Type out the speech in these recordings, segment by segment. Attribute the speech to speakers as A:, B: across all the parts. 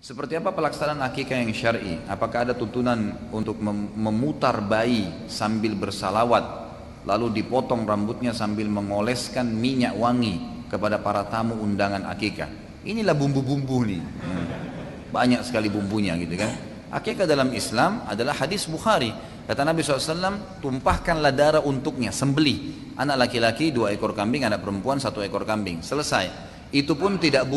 A: Seperti apa pelaksanaan akikah yang syar'i? Apakah ada tuntunan untuk memutar bayi sambil bersalawat, lalu dipotong rambutnya sambil mengoleskan minyak wangi kepada para tamu undangan akikah? Inilah bumbu-bumbu nih. Banyak sekali bumbunya gitu kan. Akikah dalam Islam adalah hadis Bukhari. Kata Nabi SAW, tumpahkanlah darah untuknya, sembelih. Anak laki-laki 2 ekor kambing, anak perempuan 1 ekor kambing. Selesai. Itu pun tidak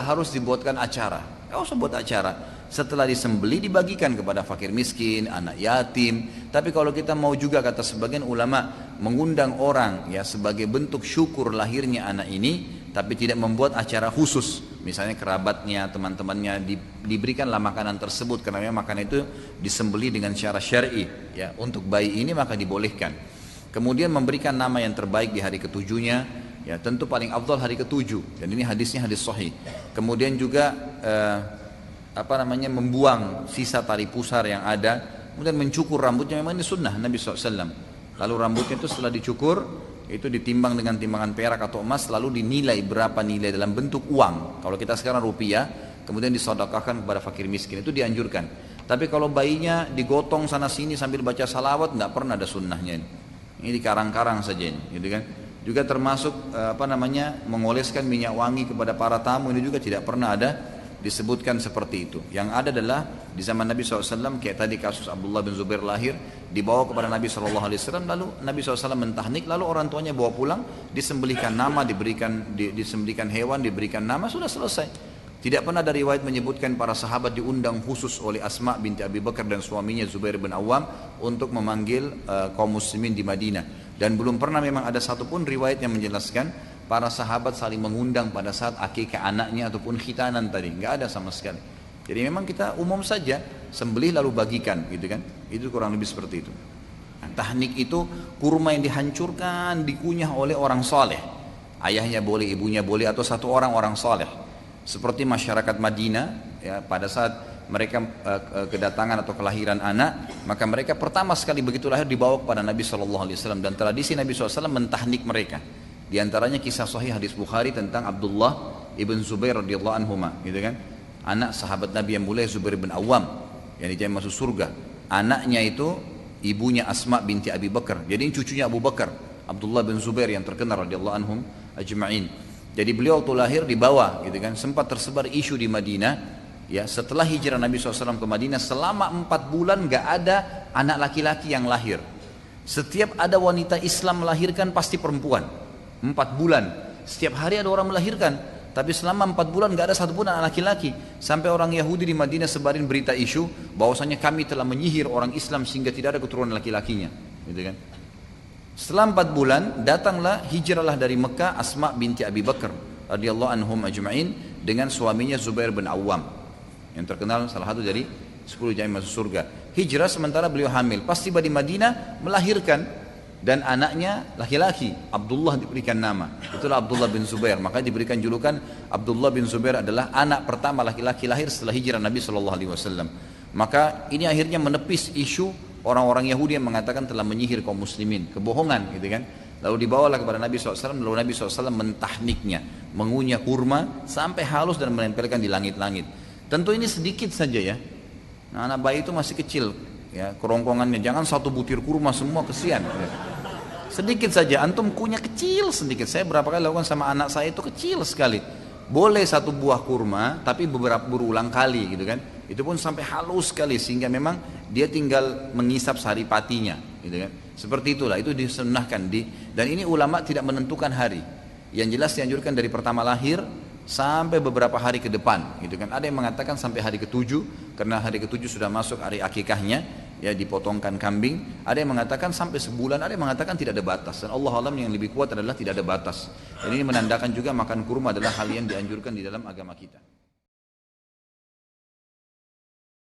A: harus dibuatkan acara. Gak usah buat acara. Setelah disembelih dibagikan kepada fakir miskin, anak yatim. Tapi kalau kita mau juga, kata sebagian ulama, mengundang orang ya sebagai bentuk syukur lahirnya anak ini, tapi tidak membuat acara khusus. Misalnya kerabatnya, teman-temannya diberikanlah makanan tersebut, karena memang makanan itu disembelih dengan cara syar'i ya. Untuk bayi ini maka dibolehkan. Kemudian memberikan nama yang terbaik di hari ketujuhnya, ya tentu paling afdal hari ketujuh, dan ini hadisnya hadis sahih. Kemudian juga membuang sisa tali pusar yang ada, kemudian mencukur rambutnya, memang ini sunnah Nabi SAW. Lalu rambutnya itu setelah dicukur itu ditimbang dengan timbangan perak atau emas, lalu dinilai berapa nilai dalam bentuk uang. Kalau kita sekarang rupiah, kemudian disedekahkan kepada fakir miskin, itu dianjurkan. Tapi kalau bayinya digotong sana sini sambil baca salawat, nggak pernah ada sunnahnya ini. Ini dikarang-karang saja ini, gitu kan? Juga termasuk mengoleskan minyak wangi kepada para tamu, ini juga tidak pernah ada disebutkan seperti itu. Yang ada adalah di zaman Nabi SAW, kayak tadi kasus Abdullah bin Zubair lahir, dibawa kepada Nabi SAW, lalu Nabi SAW mentahnik, lalu orang tuanya bawa pulang, disembelihkan nama, disembelihkan hewan, diberikan nama, sudah selesai. Tidak pernah ada riwayat menyebutkan para sahabat diundang khusus oleh Asma binti Abi Bakar dan suaminya Zubair bin Awam untuk memanggil kaum muslimin di Madinah. Dan belum pernah memang ada satupun riwayat yang menjelaskan para sahabat saling mengundang pada saat akikah anaknya ataupun khitanan tadi, nggak ada sama sekali. Jadi memang kita umum saja, sembelih lalu bagikan, gitu kan? Itu kurang lebih seperti itu. Nah, tahnik itu kurma yang dihancurkan, dikunyah oleh orang soleh. Ayahnya boleh, ibunya boleh, atau satu orang soleh. Seperti masyarakat Madinah, ya, pada saat mereka kedatangan atau kelahiran anak, maka mereka pertama sekali begitu lahir dibawa kepada Nabi SAW, dan tradisi Nabi SAW mentahnik mereka. Di antaranya kisah sahih hadis Bukhari tentang Abdullah ibn Zubair radhiyallahu anhuma, gitu kan? Anak sahabat Nabi yang mulia Zubair bin Awam yang dijamin masuk surga. Anaknya itu ibunya Asma binti Abi Bakar. Jadi ini cucunya Abu Bakar, Abdullah bin Zubair yang terkenal radhiyallahu anhum ajma'in. Jadi beliau waktu lahir dibawa, gitu kan? Sempat tersebar isu di Madinah. Ya, setelah hijrah Nabi SAW ke Madinah, selama 4 bulan gak ada anak laki-laki yang lahir. Setiap ada wanita Islam melahirkan pasti perempuan. 4 bulan, setiap hari ada orang melahirkan, tapi selama 4 bulan gak ada satupun anak laki-laki. Sampai orang Yahudi di Madinah sebarin berita isu bahwasanya kami telah menyihir orang Islam sehingga tidak ada keturunan laki-lakinya, gitu kan? Setelah 4 bulan datanglah, hijrahlah dari Mekah Asma binti Abi Bakar radhiyallahu anhum ajma'in dengan suaminya Zubair bin Awam, yang terkenal salah satu dari 10 jamiah masuk surga. Hijrah sementara beliau hamil, pas tiba di Madinah melahirkan, dan anaknya laki-laki, Abdullah diberikan nama. Itulah Abdullah bin Zubair, maka diberikan julukan Abdullah bin Zubair adalah anak pertama laki-laki lahir setelah hijrah Nabi SAW. Maka ini akhirnya menepis isu orang-orang Yahudi yang mengatakan telah menyihir kaum muslimin, kebohongan, gitu kan? Lalu dibawalah kepada Nabi SAW, lalu Nabi SAW mentahniknya, mengunyah kurma sampai halus dan menempelkan di langit-langit. Tentu ini sedikit saja ya. Nah, anak bayi itu masih kecil ya, kerongkongannya, jangan 1 butir kurma semua, kesian ya. Sedikit saja, antum kunyah kecil sedikit. Saya berapa kali lakukan sama anak saya, itu kecil sekali. Boleh 1 buah kurma, tapi berulang kali, gitu kan? Itu pun sampai halus sekali sehingga memang dia tinggal mengisap saripatinya, gitu kan? Seperti itulah, itu disunnahkan dan ini ulama tidak menentukan hari. Yang jelas dianjurkan dari pertama lahir sampai beberapa hari ke depan, gitu kan? Ada yang mengatakan sampai hari ke-7, karena hari ke-7 sudah masuk hari akikahnya, ya dipotongkan kambing. Ada yang mengatakan sampai sebulan, ada yang mengatakan tidak ada batas. Dan Allah alam yang lebih kuat adalah tidak ada batas. Dan ini menandakan juga makan kurma adalah hal yang dianjurkan di dalam agama kita.